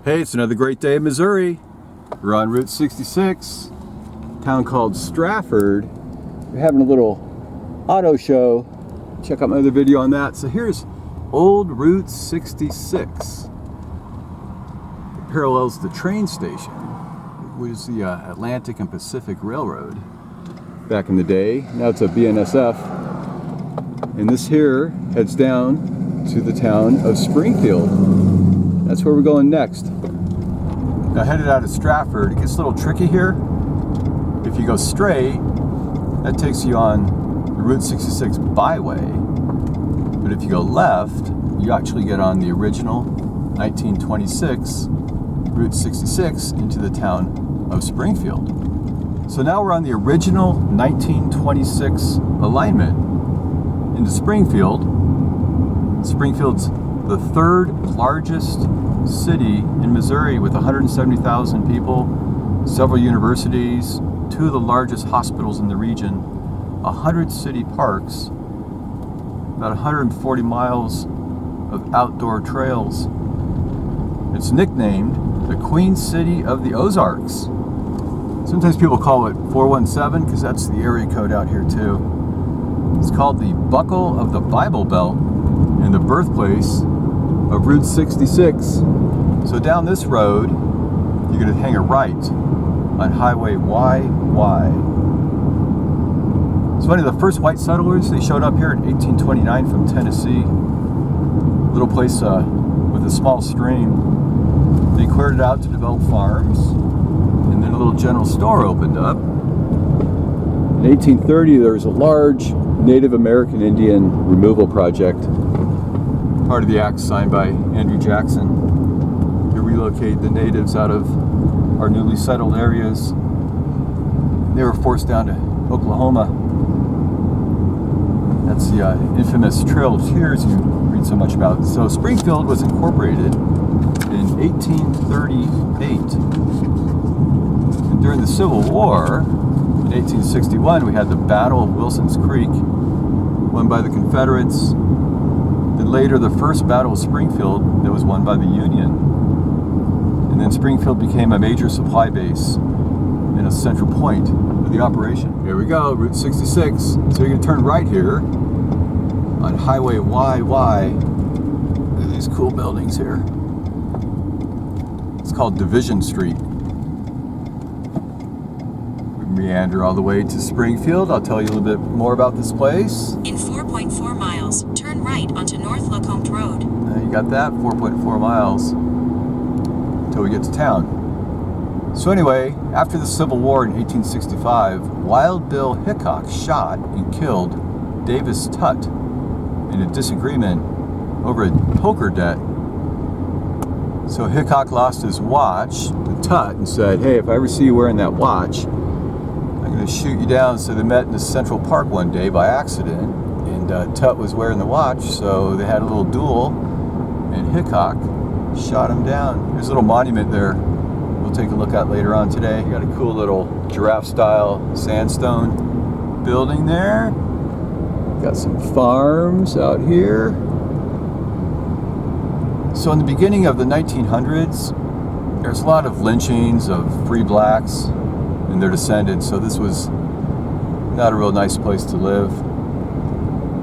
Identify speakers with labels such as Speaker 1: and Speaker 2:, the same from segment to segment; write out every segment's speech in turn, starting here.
Speaker 1: Hey, it's another great day in Missouri. We're on Route 66, a town called Strafford. We're having a little auto show. Check out my other video on that. So here's old Route 66. It parallels the train station, which is the Atlantic and Pacific Railroad back in the day. Now it's a BNSF. And this here heads down to the town of Springfield. That's where we're going next. Now headed out of Stratford, it gets a little tricky here. If you go straight, that takes you on the Route 66 byway. But if you go left, you actually get on the original 1926 Route 66 into the town of Springfield. So now we're on the original 1926 alignment into Springfield. Springfield's the third largest city in Missouri with 170,000 people, several universities, two of the largest hospitals in the region, 100 city parks, about 140 miles of outdoor trails. It's nicknamed the Queen City of the Ozarks. Sometimes people call it 417 because that's the area code out here too. It's called the Buckle of the Bible Belt and the birthplace of Route 66. So down this road, you're going to hang a right on Highway YY. It's one of the first white settlers. They showed up here in 1829 from Tennessee. A little place with a small stream. They cleared it out to develop farms, and then a little general store opened up. In 1830, there was a large Native American Indian removal project, part of the act signed by Andrew Jackson, to relocate the natives out of our newly settled areas. They were forced down to Oklahoma. That's the infamous Trail of Tears you read so much about. So Springfield was incorporated in 1838. And during the Civil War, in 1861, we had the Battle of Wilson's Creek, won by the Confederates. Then later, the first Battle of Springfield that was won by the Union. And then Springfield became a major supply base and a central point of the operation. Here we go, Route 66. So you're going to turn right here on Highway YY. Look at these cool buildings here. It's called Division Street. We meander all the way to Springfield. I'll tell you a little bit more about this place.
Speaker 2: In 4.4 miles, turn right onto North Lacombe Road.
Speaker 1: You got that, 4.4 miles until we get to town. So anyway, after the Civil War in 1865, Wild Bill Hickok shot and killed Davis Tutt in a disagreement over a poker debt. So Hickok lost his watch to Tutt and said, hey, if I ever see you wearing that watch, I'm going to shoot you down. So they met in the Central Park one day by accident, and Tutt was wearing the watch, so they had a little duel, and Hickok shot him down. There's a little monument there we'll take a look at later on today. Got a cool little giraffe-style sandstone building there. Got some farms out here. So in the beginning of the 1900s, there's a lot of lynchings of free blacks and their descendants, so this was not a real nice place to live.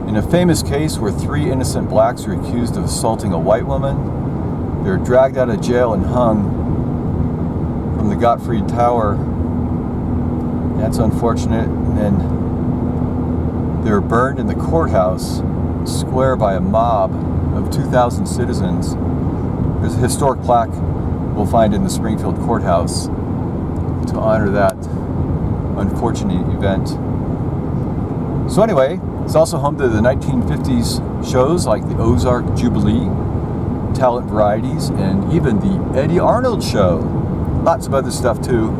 Speaker 1: In a famous case where 3 innocent blacks were accused of assaulting a white woman, they were dragged out of jail and hung from the Gottfried Tower. That's unfortunate. And then they were burned in the courthouse square by a mob of 2,000 citizens. There's a historic plaque we'll find in the Springfield courthouse to honor that unfortunate event. So anyway, it's also home to the 1950s shows like the Ozark Jubilee, Talent Varieties, and even the Eddie Arnold Show. Lots of other stuff too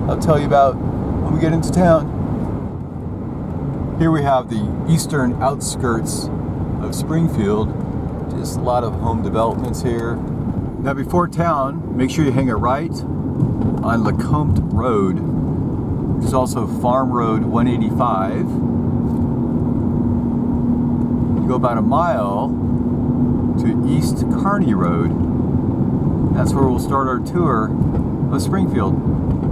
Speaker 1: I'll tell you about when we get into town. Here we have the eastern outskirts of Springfield. Just a lot of home developments here. Now before town, make sure you hang a right on Lacombe Road, which is also Farm Road 185. You go about a mile to East Kearney Road. That's where we'll start our tour of Springfield.